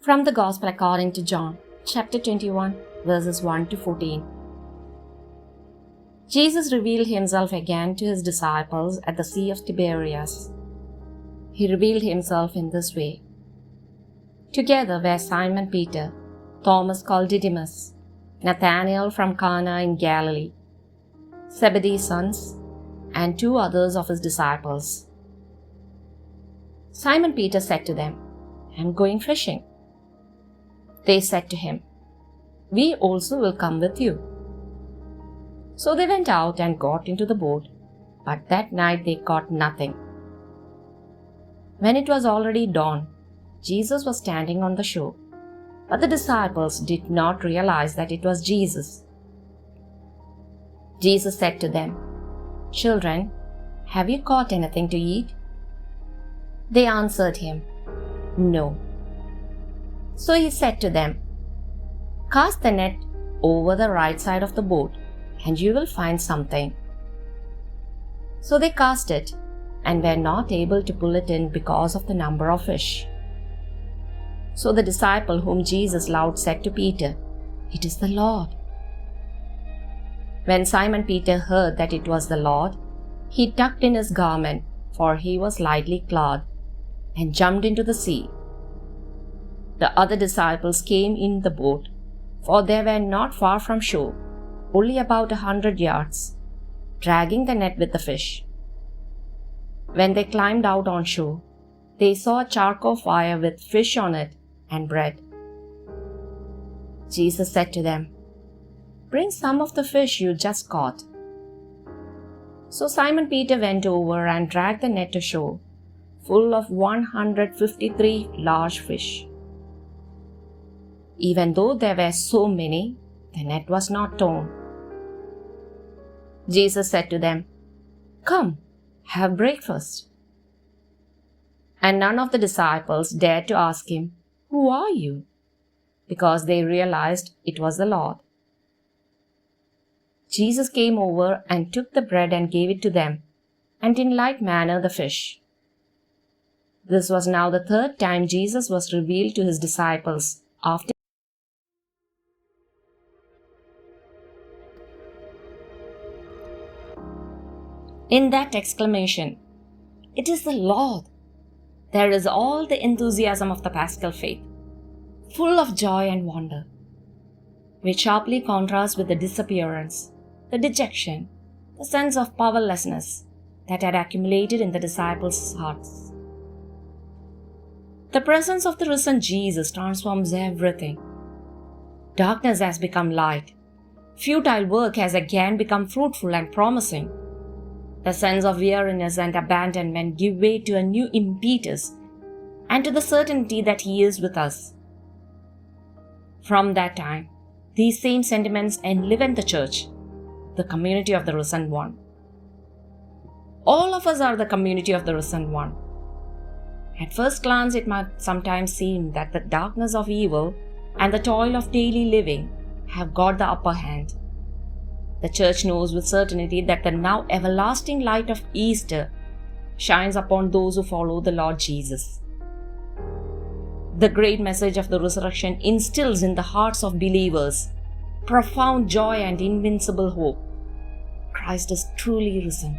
From the Gospel according to John, chapter 21, verses 1 to 14. Jesus revealed himself again to his disciples at the Sea of Tiberias. He revealed himself in this way. Together were Simon Peter, Thomas called Didymus, Nathanael from Cana in Galilee, Zebedee's sons, and 2 others of his disciples. Simon Peter said to them, "I am going fishing." They said to him, "We also will come with you." So they went out and got into the boat, but that night they caught nothing. When it was already dawn, Jesus was standing on the shore, but the disciples did not realize that it was Jesus. Jesus said to them, "Children, have you caught anything to eat?" They answered him, "No." So he said to them, "Cast the net over the right side of the boat, and you will find something." So they cast it, and were not able to pull it in because of the number of fish. So the disciple whom Jesus loved said to Peter, "It is the Lord." When Simon Peter heard that it was the Lord, he tucked in his garment, for he was lightly clad, and jumped into the sea. The other disciples came in the boat, for they were not far from shore, only about 100 yards, dragging the net with the fish. When they climbed out on shore, they saw a charcoal fire with fish on it and bread. Jesus said to them, "Bring some of the fish you just caught." So Simon Peter went over and dragged the net ashore, full of 153 large fish. Even though there were so many, the net was not torn. Jesus said to them, "Come, have breakfast." And none of the disciples dared to ask him, "Who are you?" because they realized it was the Lord. Jesus came over and took the bread and gave it to them, and in like manner the fish. This was now the 3rd time Jesus was revealed to his disciples after In that exclamation, "It is the Lord!" there is all the enthusiasm of the Paschal faith, full of joy and wonder, which sharply contrasts with the disappearance, the dejection, the sense of powerlessness that had accumulated in the disciples' hearts. The presence of the risen Jesus transforms everything. Darkness has become light. Futile work has again become fruitful and promising. The sense of weariness and abandonment give way to a new impetus and to the certainty that He is with us. From that time, these same sentiments enliven the Church, the community of the Risen One. All of us are the community of the Risen One. At first glance, it might sometimes seem that the darkness of evil and the toil of daily living have got the upper hand. The Church knows with certainty that the now everlasting light of Easter shines upon those who follow the Lord Jesus. The great message of the resurrection instills in the hearts of believers profound joy and invincible hope. Christ is truly risen.